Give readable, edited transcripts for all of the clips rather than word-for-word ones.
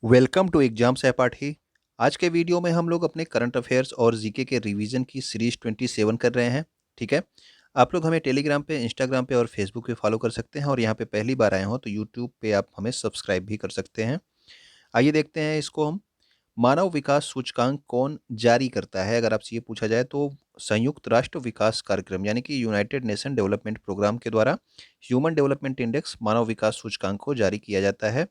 Welcome to exam सहपाठी। आज के वीडियो में हम लोग अपने करंट अफेयर्स और जीके के रिवीजन की सीरीज 27 कर रहे हैं। ठीक है, आप लोग हमें टेलीग्राम पे, इंस्टाग्राम पे और फेसबुक पे फॉलो कर सकते हैं और यहाँ पे पहली बार आए हो तो यूट्यूब पे आप हमें सब्सक्राइब भी कर सकते हैं। आइए देखते हैं इसको हम। मानव विकास सूचकांक कौन जारी करता है? अगर आपसे ये पूछा जाए तो संयुक्त राष्ट्र विकास कार्यक्रम यानी कि यूनाइटेड नेशन डेवलपमेंट प्रोग्राम के द्वारा ह्यूमन डेवलपमेंट इंडेक्स मानव विकास सूचकांक को जारी किया जाता है।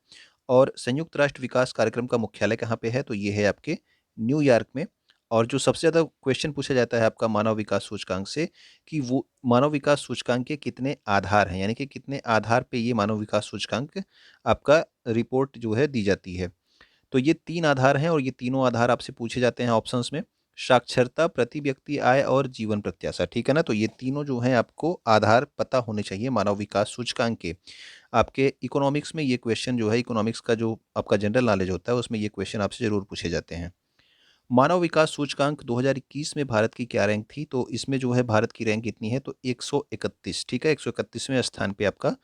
और संयुक्त राष्ट्र विकास कार्यक्रम का मुख्यालय कहाँ पे है? तो ये है आपके न्यूयॉर्क में। और जो सबसे ज़्यादा क्वेश्चन पूछा जाता है आपका मानव विकास सूचकांक से कि वो मानव विकास सूचकांक के कितने आधार हैं, यानी कि कितने आधार पे ये मानव विकास सूचकांक आपका रिपोर्ट जो है दी जाती है। तो ये 3 आधार हैं और ये तीनों आधार आपसे पूछे जाते हैं ऑप्शंस में। साक्षरता, प्रति व्यक्ति आय और जीवन प्रत्याशा। ठीक है ना? तो ये तीनों जो हैं आपको आधार पता होने चाहिए मानव विकास सूचकांक के। आपके इकोनॉमिक्स में ये क्वेश्चन जो है, इकोनॉमिक्स का जो आपका जनरल नॉलेज होता है उसमें ये क्वेश्चन आपसे ज़रूर पूछे जाते हैं। मानव विकास सूचकांक 2021 में भारत की क्या रैंक थी? तो इसमें जो है भारत की रैंक कितनी है? तो 131। ठीक है, 131वें स्थान पे आपका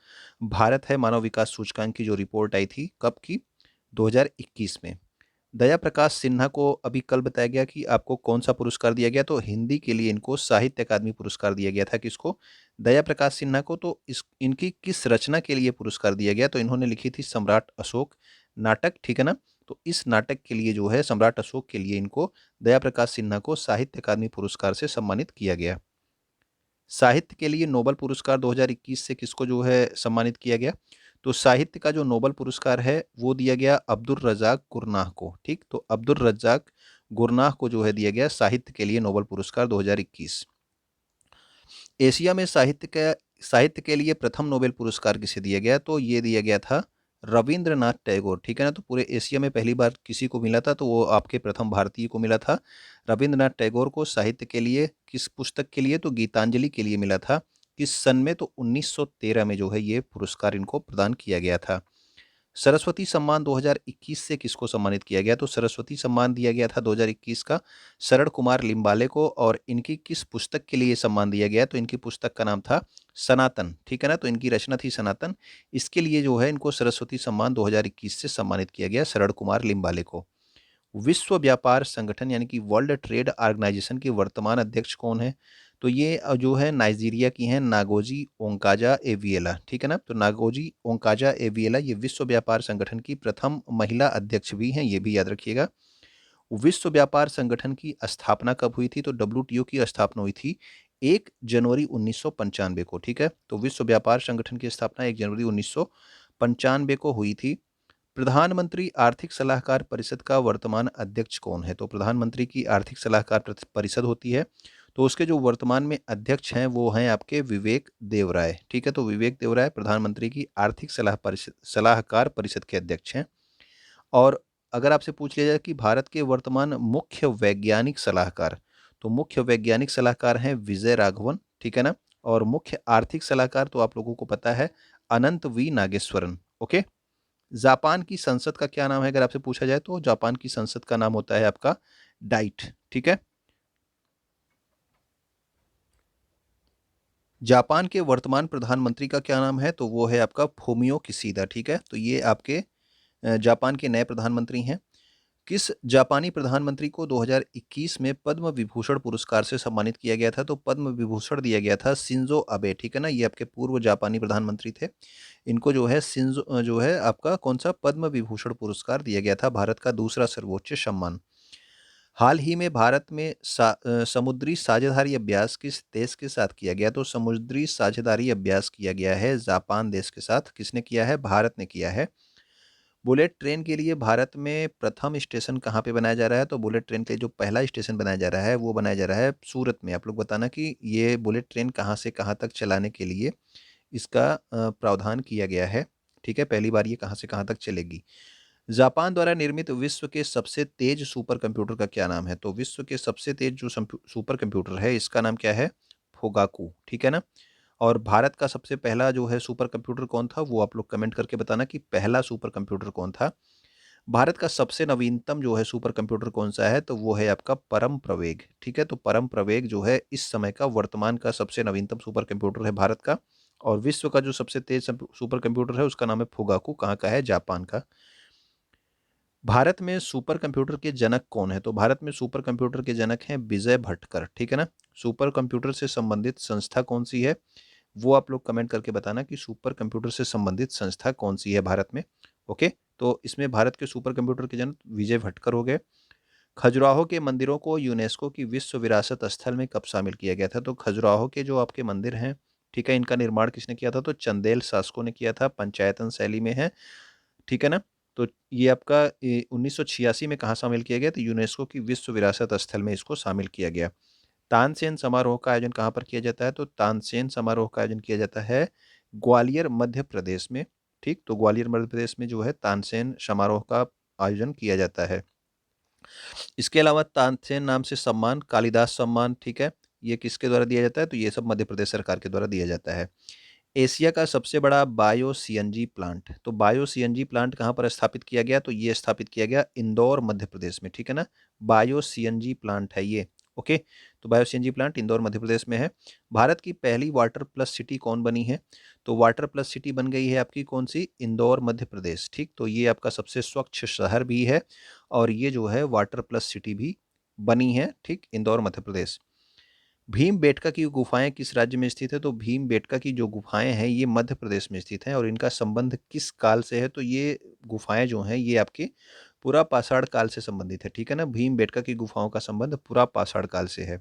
भारत है। मानव विकास सूचकांक की जो रिपोर्ट आई थी कब की? 2021 में। दया प्रकाश सिन्हा को अभी कल बताया गया कि आपको कौन सा पुरस्कार दिया गया, तो हिंदी के लिए इनको साहित्य अकादमी पुरस्कार दिया गया था। किसको? दया प्रकाश सिन्हा को। तो इस इनकी किस रचना के लिए पुरस्कार दिया गया? तो इन्होंने लिखी थी सम्राट अशोक नाटक। ठीक है ना? तो इस नाटक के लिए जो है सम्राट अशोक के लिए इनको दया प्रकाश सिन्हा को साहित्य अकादमी पुरस्कार से सम्मानित किया गया। साहित्य के लिए नोबल पुरस्कार 2021 से किसको जो है सम्मानित किया गया? तो साहित्य का जो नोबल पुरस्कार है वो दिया गया अब्दुल रज़ाक गुरनाह को। ठीक, तो अब्दुल रज़ाक गुरनाह को जो है दिया गया साहित्य के लिए नोबल पुरस्कार 2021। एशिया में साहित्य के लिए प्रथम नोबेल पुरस्कार किसे दिया गया? तो ये दिया गया था रविंद्रनाथ टैगोर। ठीक है ना? तो पूरे एशिया में पहली बार किसी को मिला था तो वो आपके प्रथम भारतीय को मिला था। रविंद्रनाथ टैगोर को साहित्य के लिए किस पुस्तक के लिए? तो गीतांजलि के लिए मिला था। किस सन में? तो 1913 में जो है ये पुरस्कार इनको प्रदान किया गया था। सरस्वती सम्मान 2021 से किसको सम्मानित किया गया? तो सरस्वती सम्मान दिया गया था 2021 का शरण कुमार लिम्बाले को। और इनकी किस पुस्तक के लिए ये सम्मान दिया गया? तो इनकी पुस्तक का नाम था सनातन। ठीक है ना? तो इनकी रचना थी सनातन। इसके लिए जो है इनको सरस्वती सम्मान 2021 से सम्मानित किया गया शरण कुमार लिम्बाले को। विश्व व्यापार संगठन यानी कि वर्ल्ड ट्रेड ऑर्गेनाइजेशन के वर्तमान अध्यक्ष कौन है? तो ये जो है नाइजीरिया की हैं नागोजी ओंकाजा-एविएला। ठीक है ना? तो नागोजी ओंकाजा-एविएला ये विश्व व्यापार संगठन की प्रथम महिला अध्यक्ष भी हैं, ये भी याद रखिएगा। विश्व व्यापार संगठन की स्थापना कब हुई थी? तो डब्ल्यूटीओ की स्थापना हुई थी 1 जनवरी 1995 को। ठीक है? तो विश्व व्यापार संगठन की स्थापना 1 जनवरी 1995 को हुई थी। प्रधानमंत्री आर्थिक सलाहकार परिषद का वर्तमान अध्यक्ष कौन है? तो प्रधानमंत्री की आर्थिक सलाहकार परिषद होती है, तो उसके जो वर्तमान में अध्यक्ष हैं वो हैं आपके विवेक देवराय। ठीक है, तो विवेक देवराय प्रधानमंत्री की आर्थिक सलाहकार परिषद के अध्यक्ष हैं। और अगर आपसे पूछ लिया जाए कि भारत के वर्तमान मुख्य वैज्ञानिक सलाहकार, तो मुख्य वैज्ञानिक सलाहकार हैं विजय राघवन। ठीक है ना? और मुख्य आर्थिक सलाहकार तो आप लोगों को पता है अनंत वी नागेश्वरन। ओके। जापान की संसद का क्या नाम है? अगर आपसे पूछा जाए तो जापान की संसद का नाम होता है आपका डाइट। ठीक है। जापान के वर्तमान प्रधानमंत्री का क्या नाम है? तो वो है आपका फूमियो किशिदा। ठीक है, तो ये आपके जापान के नए प्रधानमंत्री हैं। किस जापानी प्रधानमंत्री को 2021 में पद्म विभूषण पुरस्कार से सम्मानित किया गया था? तो पद्म विभूषण दिया गया था शिंजो अबे। ठीक है ना? ये आपके पूर्व जापानी प्रधानमंत्री थे। इनको जो है शिंजो जो है आपका कौन सा पद्म विभूषण पुरस्कार दिया गया था, भारत का दूसरा सर्वोच्च सम्मान। हाल ही में भारत में समुद्री साझेदारी अभ्यास किस देश के साथ किया गया? तो समुद्री साझेदारी अभ्यास किया गया है जापान देश के साथ। किसने किया है? भारत ने किया है। बुलेट ट्रेन के लिए भारत में प्रथम स्टेशन कहाँ पे बनाया जा रहा है? तो बुलेट ट्रेन के लिए जो पहला स्टेशन बनाया जा रहा है वो बनाया जा रहा है सूरत में। आप लोग बताना कि ये बुलेट ट्रेन कहाँ से कहाँ तक चलाने के लिए इसका प्रावधान किया गया है। ठीक है, पहली बार ये कहाँ से कहाँ तक चलेगी। जापान द्वारा निर्मित विश्व के सबसे तेज सुपर कंप्यूटर का क्या नाम है? तो विश्व के सबसे तेज जो सुपर कंप्यूटर है इसका नाम क्या है? फोगाकू। ठीक है ना? और भारत का सबसे पहला जो है सुपर कंप्यूटर कौन था? वो आप लोग कमेंट करके बताना कि पहला सुपर कंप्यूटर कौन था। भारत का सबसे नवीनतम जो है सुपर कंप्यूटर कौन सा है? तो वो है आपका परम प्रवेग। ठीक है, तो परम प्रवेग जो है इस समय का वर्तमान का सबसे नवीनतम सुपर कंप्यूटर है भारत का। और विश्व का जो सबसे तेज सुपर कंप्यूटर है उसका नाम है फुगाकू। कहाँ का है? जापान का। भारत में सुपर कंप्यूटर के जनक कौन है? तो भारत में सुपर कंप्यूटर के जनक हैं विजय भटकर, ठीक है ना। सुपर कंप्यूटर से संबंधित संस्था कौन सी है, वो आप लोग कमेंट करके बताना कि सुपर कंप्यूटर से संबंधित संस्था कौन सी है भारत में। ओके, तो इसमें भारत के सुपर कंप्यूटर के जनक विजय भटकर हो गए। खजुराहो के मंदिरों को यूनेस्को की विश्व विरासत स्थल में कब शामिल किया गया था? तो खजुराहो के जो आपके मंदिर हैं, ठीक है, इनका निर्माण किसने किया था? तो चंदेल शासकों ने किया था, पंचायतन शैली में है, ठीक है ना। तो ये आपका 1986 में कहाँ शामिल किया गया? तो यूनेस्को की विश्व विरासत स्थल में इसको शामिल किया गया। तानसेन समारोह का आयोजन कहाँ पर किया जाता है? तो तानसेन समारोह का आयोजन किया जाता है ग्वालियर मध्य प्रदेश में, ठीक। तो ग्वालियर मध्य प्रदेश में जो है तानसेन समारोह का आयोजन किया जाता है। इसके अलावा तानसेन नाम से सम्मान, कालिदास सम्मान, ठीक है, ये किसके द्वारा दिया जाता है? तो ये सब मध्य प्रदेश सरकार के द्वारा दिया जाता है। एशिया का सबसे बड़ा बायो सीएनजी प्लांट, तो बायो सीएनजी प्लांट कहाँ पर स्थापित किया गया? तो ये स्थापित किया गया इंदौर मध्य प्रदेश में, ठीक है ना। बायो सीएनजी प्लांट है ये। ओके, तो bio CNG plant Indore Madhya Pradesh में है। भारत की पहली वाटर प्लस सिटी कौन बनी है? तो वाटर प्लस सिटी बन गई है आपकी कौन सी? इंदौर मध्य प्रदेश, ठीक। तो ये आपका सबसे स्वच्छ शहर भी है और ये जो है वाटर प्लस सिटी भी बनी है, ठीक, इंदौर मध्य प्रदेश। भीमबेटका की गुफाएं किस राज्य में स्थित है? तो भीमबेटका की जो गुफाएं हैं ये मध्य प्रदेश में स्थित हैं और इनका संबंध किस काल से है? तो ये गुफाएं जो हैं ये आपके पुरा पाषाण काल से संबंधित है, ठीक है ना। भीमबेटका की गुफाओं का संबंध पुरा पाषाण काल से है।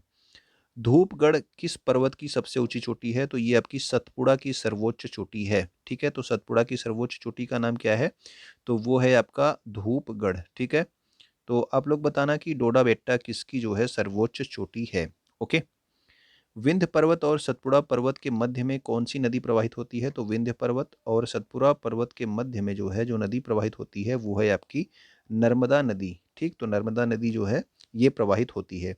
धूपगढ़ किस पर्वत की सबसे ऊंची चोटी है? तो ये आपकी सतपुड़ा की सर्वोच्च चोटी है, ठीक है। तो सतपुड़ा की सर्वोच्च चोटी का नाम क्या है? तो वो है आपका धूपगढ़, ठीक है। तो आप लोग बताना कि डोडा बेट्टा किसकी जो है सर्वोच्च चोटी है। ओके, विंध्य पर्वत और सतपुड़ा पर्वत के मध्य में कौन सी नदी प्रवाहित होती है? तो विंध्य पर्वत और सतपुड़ा पर्वत के मध्य में जो है जो नदी प्रवाहित होती है वो है आपकी नर्मदा नदी, ठीक। तो नर्मदा नदी जो है ये प्रवाहित होती है।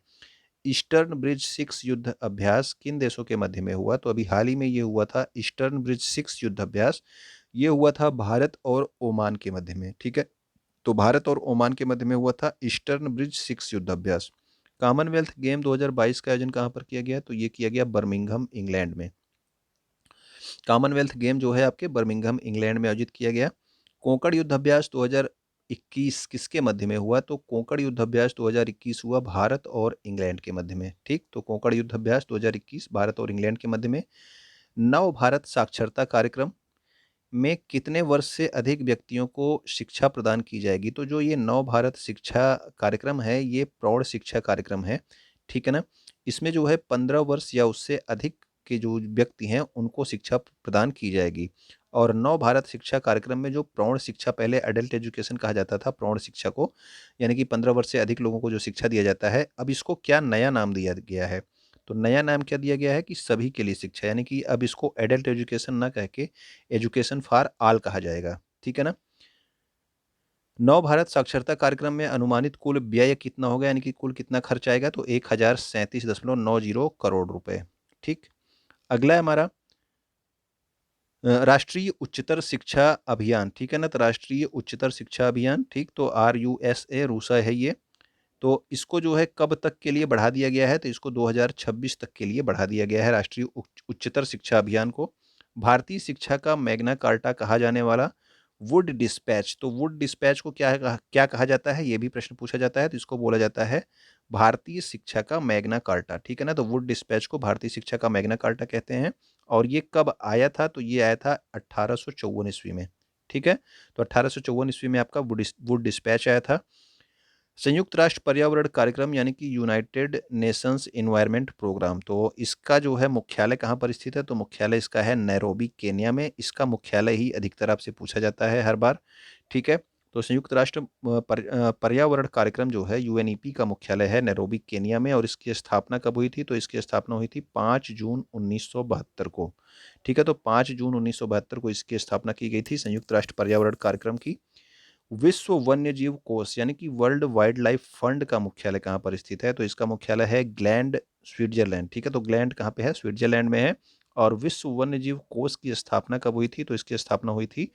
ईस्टर्न ब्रिज 6 युद्ध अभ्यास किन देशों के मध्य में हुआ? तो अभी हाल ही में ये हुआ था ईस्टर्न ब्रिज 6 युद्ध अभ्यास, ये हुआ था भारत और ओमान के मध्य में, ठीक है। तो भारत और ओमान के मध्य में हुआ था ईस्टर्न ब्रिज 6 युद्ध अभ्यास। कॉमनवेल्थ गेम 2022 का आयोजन कहाँ पर किया गया? तो ये किया गया बर्मिंघम इंग्लैंड में। कॉमनवेल्थ गेम जो है आपके बर्मिंघम इंग्लैंड में आयोजित किया गया। कोंकण युद्ध अभ्यास 2021 किसके मध्य में हुआ? तो कोंकण युद्ध अभ्यास 2021 हुआ भारत और इंग्लैंड के मध्य में, ठीक। तो कोंकण युद्ध अभ्यास 2021 भारत और इंग्लैंड के मध्य में। नव भारत साक्षरता कार्यक्रम में कितने वर्ष से अधिक व्यक्तियों को शिक्षा प्रदान की जाएगी? तो जो ये नव भारत शिक्षा कार्यक्रम है ये प्रौढ़ शिक्षा कार्यक्रम है, ठीक है ना। इसमें जो है 15 वर्ष या उससे अधिक के जो व्यक्ति हैं उनको शिक्षा प्रदान की जाएगी। और नव भारत शिक्षा कार्यक्रम में जो प्रौढ़ शिक्षा, पहले एडल्ट एजुकेशन कहा जाता था प्रौढ़ शिक्षा को, यानी कि 15 वर्ष से अधिक लोगों को जो शिक्षा दिया जाता है, अब इसको क्या नया नाम दिया गया है? तो नया नाम क्या दिया गया है कि सभी के लिए शिक्षा, यानी कि अब इसको एडल्ट एजुकेशन ना कह के एजुकेशन फॉर ऑल कहा जाएगा, ठीक है ना। नव भारत साक्षरता कार्यक्रम में अनुमानित कुल व्यय कितना होगा, यानी कि कुल कितना खर्च आएगा? तो 1037.90 करोड़ रुपए, ठीक। अगला है हमारा राष्ट्रीय उच्चतर शिक्षा अभियान, ठीक है ना। तो राष्ट्रीय उच्चतर शिक्षा अभियान, ठीक, तो RUSA रूसा है ये। तो इसको जो है कब तक के लिए बढ़ा दिया गया है? तो इसको 2026 तक के लिए बढ़ा दिया गया है राष्ट्रीय उच्चतर शिक्षा अभियान को। भारतीय शिक्षा का मैग्ना कार्टा कहा जाने वाला वुड डिस्पैच, तो वुड डिस्पैच को क्या कहा जाता है? ये भी प्रश्न पूछा जाता है। तो इसको बोला जाता है भारतीय शिक्षा का मैग्ना कार्टा, ठीक है ना। तो वुड डिस्पैच को भारतीय शिक्षा का मैग्ना कार्टा कहते हैं। और ये कब आया था? तो ये आया था 1854 ईस्वी में, ठीक है। तो 1854 ईस्वी में आपका वुड डिस्पैच आया था। संयुक्त राष्ट्र पर्यावरण कार्यक्रम यानी कि यूनाइटेड नेशंस इन्वायरमेंट प्रोग्राम, तो इसका जो है मुख्यालय कहाँ पर स्थित है? तो मुख्यालय इसका है नैरोबी केन्या में। इसका मुख्यालय ही अधिकतर आपसे पूछा जाता है हर बार, ठीक है। तो संयुक्त राष्ट्र पर्यावरण कार्यक्रम जो है UNEP का मुख्यालय है नैरोबी केन्या में। और इसकी स्थापना कब हुई थी? तो इसकी स्थापना हुई थी 5 जून 1972 को, ठीक है। तो 5 जून 1972 को इसकी स्थापना की गई थी संयुक्त राष्ट्र पर्यावरण कार्यक्रम की। विश्व वन्यजीव कोष यानी कि वर्ल्ड वाइल्ड लाइफ फंड का मुख्यालय कहाँ पर स्थित है? तो इसका मुख्यालय है ग्लैंड, स्विट्जरलैंड, ठीक है। तो ग्लैंड कहाँ पे है? स्विट्जरलैंड में है। और विश्व वन्यजीव कोष की स्थापना कब हुई थी? तो इसकी स्थापना हुई थी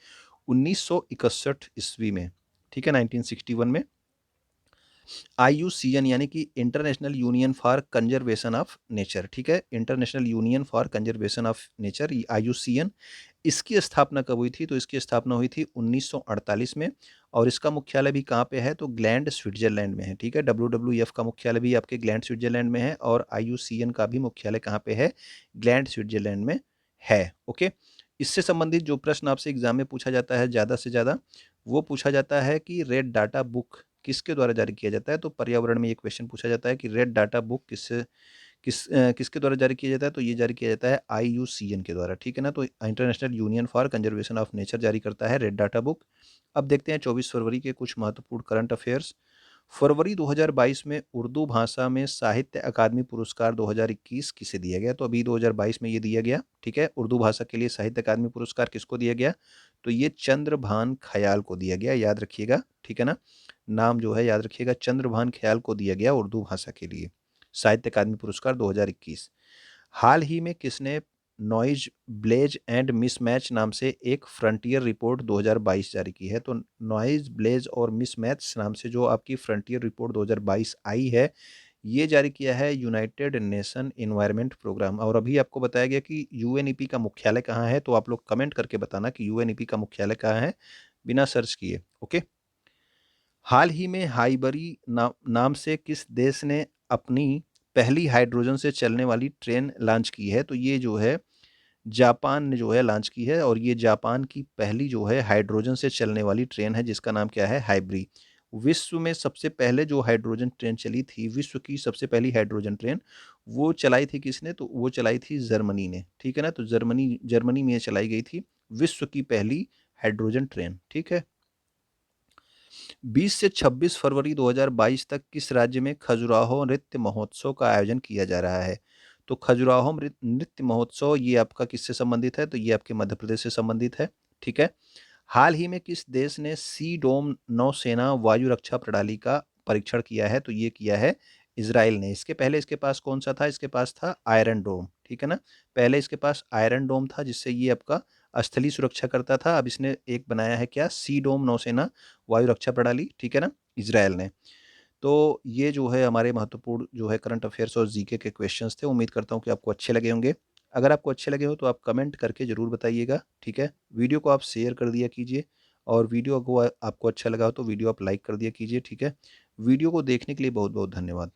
1961 ईस्वी में, ठीक है, 1961 में। IUCN यानी कि international union for conservation of nature, ठीक है, international union for conservation of nature, IUCN। इसकी स्थापना कब हुई थी? तो इसकी स्थापना हुई थी 1948 में, और इसका मुख्यालय भी कहाँ पे है? तो ग्लैंड स्विट्जरलैंड में है, ठीक है। WWF का मुख्यालय भी आपके ग्लैंड स्विट्जरलैंड में है, और IUCN का भी मुख्यालय कहाँ पे है? ग्लैंड स्विट्जरलैंड में है। ओके, इससे संबंधित जो प्रश्न आपसे एग्जाम में पूछा जाता है ज़्यादा से ज़्यादा, वो पूछा जाता है कि रेड डाटा बुक किसके द्वारा जारी किया जाता है? तो पर्यावरण में ये क्वेश्चन पूछा जाता है कि रेड डाटा बुक किसके द्वारा जारी किया जाता है? तो ये जारी किया जाता है IUCN के द्वारा, ठीक है ना। तो international union for conservation of nature जारी करता है रेड डाटा बुक। अब देखते हैं 24 फरवरी के कुछ महत्वपूर्ण करंट अफेयर्स। फरवरी 2022 में उर्दू भाषा में साहित्य अकादमी पुरस्कार 2021 किसे दिया गया? तो अभी 2022 में ये दिया गया, ठीक है। उर्दू भाषा के लिए साहित्य अकादमी पुरस्कार किसको दिया गया? तो ये चंद्रभान ख्याल को दिया गया, याद रखिएगा, ठीक है ना। नाम जो है याद रखिएगा, चंद्रभान ख्याल को दिया गया उर्दू भाषा के लिए साहित्य अकादमी पुरस्कार 2021। हाल ही में किसने नॉइज ब्लेज एंड मिसमैच नाम से एक फ्रंटियर रिपोर्ट 2022 जारी की है? तो नॉइज ब्लेज और मिसमैच नाम से जो आपकी फ्रंटियर रिपोर्ट 2022 आई है, ये जारी किया है यूनाइटेड नेशन एनवायरनमेंट प्रोग्राम। और अभी आपको बताया गया कि UNEP का मुख्यालय कहाँ है, तो आप लोग कमेंट करके बताना कि UNEP का मुख्यालय कहाँ है, बिना सर्च किए। ओके, हाल ही में हाइबरी नाम से किस देश ने अपनी पहली हाइड्रोजन से चलने वाली ट्रेन लॉन्च की है? तो ये जो है जापान ने जो है लॉन्च की है, और ये जापान की पहली जो है हाइड्रोजन से चलने वाली ट्रेन है, जिसका नाम क्या है? हाइबरी। विश्व में सबसे पहले जो हाइड्रोजन ट्रेन चली थी, विश्व की सबसे पहली हाइड्रोजन ट्रेन, वो चलाई थी किसने? तो वो चलाई थी जर्मनी ने, ठीक है ना। तो जर्मनी में ये चलाई गई थी विश्व की पहली हाइड्रोजन ट्रेन, ठीक है। 20 से 26 फरवरी 2022 तक किस राज्य में खजुराहो नृत्य महोत्सव का आयोजन किया जा रहा है? तो खजुराहो नृत्य महोत्सव ये आपका किससे संबंधित है? तो ये आपके मध्य प्रदेश से संबंधित है, ठीक है। हाल ही में किस देश ने सी डोम नौसेना वायु रक्षा प्रणाली का परीक्षण किया है? तो ये किया है इजराइल ने। इसके पहले इसके पास कौन सा था? इसके पास था आयरन डोम, ठीक है ना। पहले इसके पास आयरन डोम था, जिससे ये आपका स्थलीय सुरक्षा करता था। अब इसने एक बनाया है क्या? सी डोम नौसेना वायु रक्षा प्रणाली, ठीक है ना, इजराइल ने। तो ये जो है हमारे महत्वपूर्ण जो है करंट अफेयर्स और जीके के क्वेश्चंस थे। उम्मीद करता हूँ कि आपको अच्छे लगे होंगे। अगर आपको अच्छे लगे हो तो आप कमेंट करके ज़रूर बताइएगा, ठीक है। वीडियो को आप शेयर कर दिया कीजिए, और वीडियो को आपको अच्छा लगा हो तो वीडियो आप लाइक कर दिया कीजिए, ठीक है। वीडियो को देखने के लिए बहुत बहुत धन्यवाद।